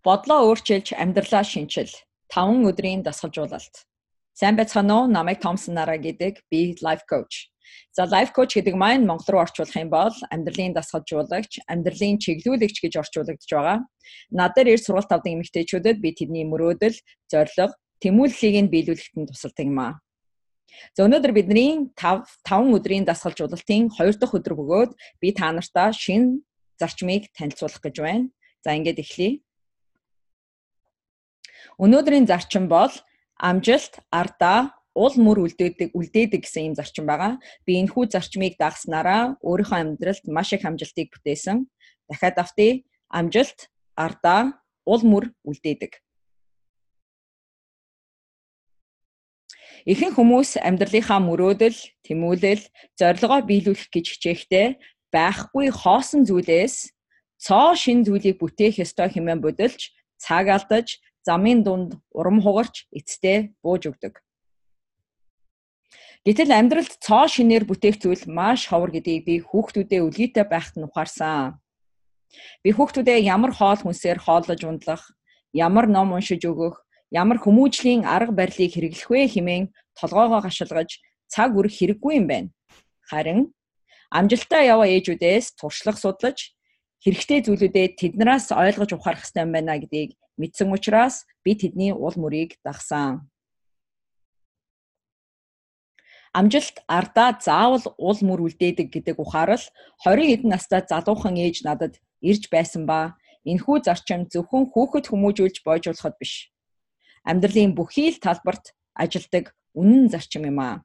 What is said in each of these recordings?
Бодлоо өөрчилж амьдралаа шинчил. 5 өдрийн дасгалжуулалт. Сайн байцгаана уу? Намайг Томсон Нараа гэдэг. Би life coach. За life coach гэдэг маань монгол руу орчуулах юм бол амьдралын дасгалжуулагч, амьдралын чиглүүлэгч гэж орчуулагдж байгаа. Над дээр ирж сургалт авдаг эмэгтэйчүүдэд би тэдний мөрөөдөл, зорилго, тэмүүллийг нь биелүүлэхэд нь тусалдаг юм аа. За өнөөдөр бидний 5 өдрийн дасгалжуулалтын 2 дахь өдөр бөгөөд би та нартай шинэ зарчмыг танилцуулах гэж байна. За ингээд эхлэе. Өнөөдрийн зарчим бол амжилт, ардаа, уул мөр үлдээдэг гэсэн ийм зарчим байгаа. Би энэхүү зарчмыг дагснараа өөрийнхөө амьдралд маш их амжилтыг бүтээсэн. Дахиад автъя. Амжилт, ардаа, уул мөр үлдээдэг. Ихэнх хүмүүс амьдралынхаа мөрөөдөл, тэмүүлэл, зорилгоо биелүүлэх гэж хичээхдээ байхгүй хоосон зүйлээс цоо шин зүйлийг бүтээх ёстой хэмээн бодолж, цаг алдаж, замын дунд урам хугарч эцтэй бууж өгдөг. Гэтэл амьдралд цоо шинээр бүтээх зүйл маш ховор гэдгийг би хүүхдүүдээ үлгийтэй байхад нь ухаарсан. Би хүүхдүүдээ ямар хоол хүнсээр хооллож ундлах, ямар ном уншиж өгөх, ямар хүмүүжлийн арга барилыг хэрэглэх вэ хэмээн толгоогоо гашилгаж цаг үрэх хэрэггүй юм байна. Харин амжилттай яваа ээжүүдээс туршлага судлаж хэрэгтэй зүйлүүдэд тэднээс ойлгож ухаарах хэрэгтэй юм байна гэдгийг мэдсэн учраас би тэдний уул мөрийг дагсан. Амжилт, ардаа заавал уул мөр үлдээдэг гэдэг ухаарал 20 хэдэн настай залуухан ээж надад ирж байсан ба энэхүү зарчим зөвхөн хүүхэд хүмүүжүүлж бойжуулахад биш. Амьдралын бүхий л талбарт ажилдаг үнэн зарчим юм аа.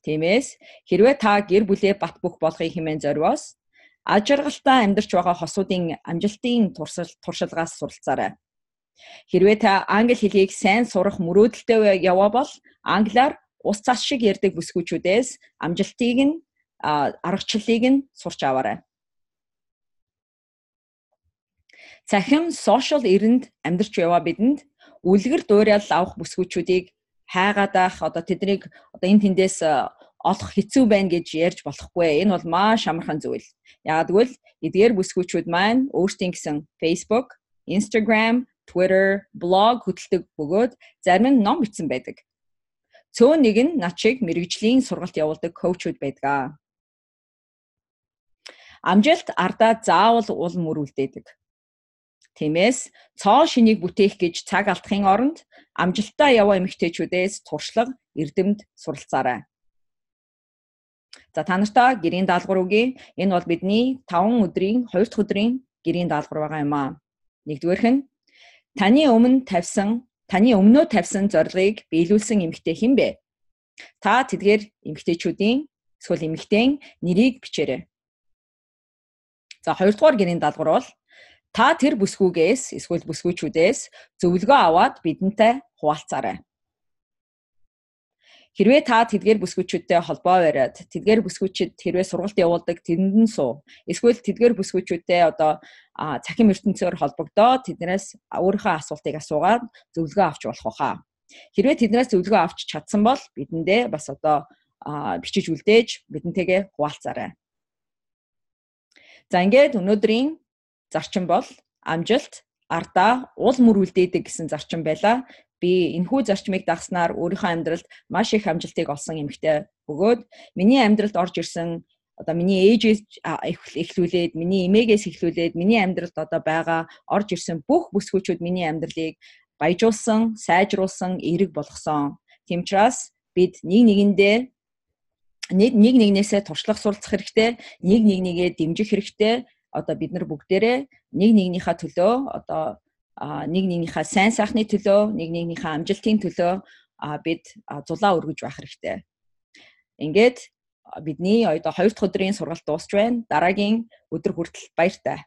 Тиймээс хэрвээ та гэр бүлээ бат бөх болгохыг хэмээн зориос аж аргалтай амьдарч байгаа хосуудын амжилтын туршилгаас суралцаарай. Хэрвээ та англи хэлийг сайн сурах мөрөөдөлтэй яваа бол англиар ус цас шиг ярьдаг бүсгүйчүүдээс амжилтыг нь аргачлалыг нь сурч аваарай. Цахим сошиал эринд амьдарч яваа бидэнд үлгэр дуурайал авах бүсгүйчүүдийг хайгаад байх тэднийг энэ тэндээс олох хэцүү байна гэж ярьж болохгүй. Энэ бол маш амархан зүйл. Яагад гэвэл эдгээр бүсгүйчүүд маань өөрсдийн гэсэн Facebook, Instagram, Twitter, блог хөтэлдэг бөгөөд зарим нь ном бичсэн байдаг. Цөөн нэг нь над шиг мэрэгжлийн сургалт явуулдаг коучуд байдаг. Амжилт, ардаа заавал уул мөр үлдээдэг. Тиймээс цоо шинийг бүтээх гэж цаг алдахын оронд амжилттай яваа эмэгтэйчүүдээс туршлага, эрдэмт суралцаарай. За та нартай гэрийн даалгавар өгье. Энэ бол бидний 5 өдрийн 2 дахь өдрийн гэрийн даалгавар байгаа юм аа. Нэгдүгээрх нь таны өмнөө тавьсан зорилгыг биелүүлсэн эмэгтэй хэн бэ? Та тэдгээр эмэгтэйчүүдийн эсвэл эмэгтэйн нэрийг бичээрэй. За хоёрдугаар гэрийн даалгавар бол та тэр бүсгүйгээс эсвэл бүсгүйчүүдээс зөвлөгөө аваад бидэнтэй хуваалцаарай. Хэрвээ та тэдгээр бүсгүйчүүдтэй холбоо бариад тэдгээр бүсгүйчид хэрвээ сургалт явуулдаг тэрэнд нь суу. Эсвэл тэдгээр бүсгүйчүүдтэй цахим ертөнцөөр холбогдоод тэднээс өөрийнхөө асуултыг асуугаад зөвлөгөө авч болох хаа. Хэрвээ тэднээс зөвлөгөө авч чадсан бол бидэндээ бас бичиж үлдээж бидэнтэйгээ хуваалцаарай. За ингээд өнөөдрийн зарчим бол амжилт, ардаа, уул мөр үлдээдэг гэсэн зарчим байлаа. Би энэхүү зарчмыг дагснаар өөрийнхөө амьдралд маш их амжилтыг олсон эмэгтэй бөгөөд миний амьдралд орж ирсэн миний ээжээс эхлүүлээд, миний эмээгээс эхлүүлээд миний амьдралд байгаа орж ирсэн бүх бүсгүйчүүд миний амьдралыг баяжуулсан, сайжруулсан, эерэг болгосон. Тийм учраас бид нэг нэгнээсээ туршлага суралцах хэрэгтэй, нэг нэгээ дэмжих хэрэгтэй. Бид нар бүгдээрээ нэг нэгнийхээ төлөө нэг нэгнийхээ сайн сайхны төлөө, нэг нэгнийхээ амжилтын төлөө бид зулаа өргөж байх хэрэгтэй. Ингээд бидний 2 дахь өдрийн сургалт дуусч байна. Дараагийн өдөр хүртэл баяртай.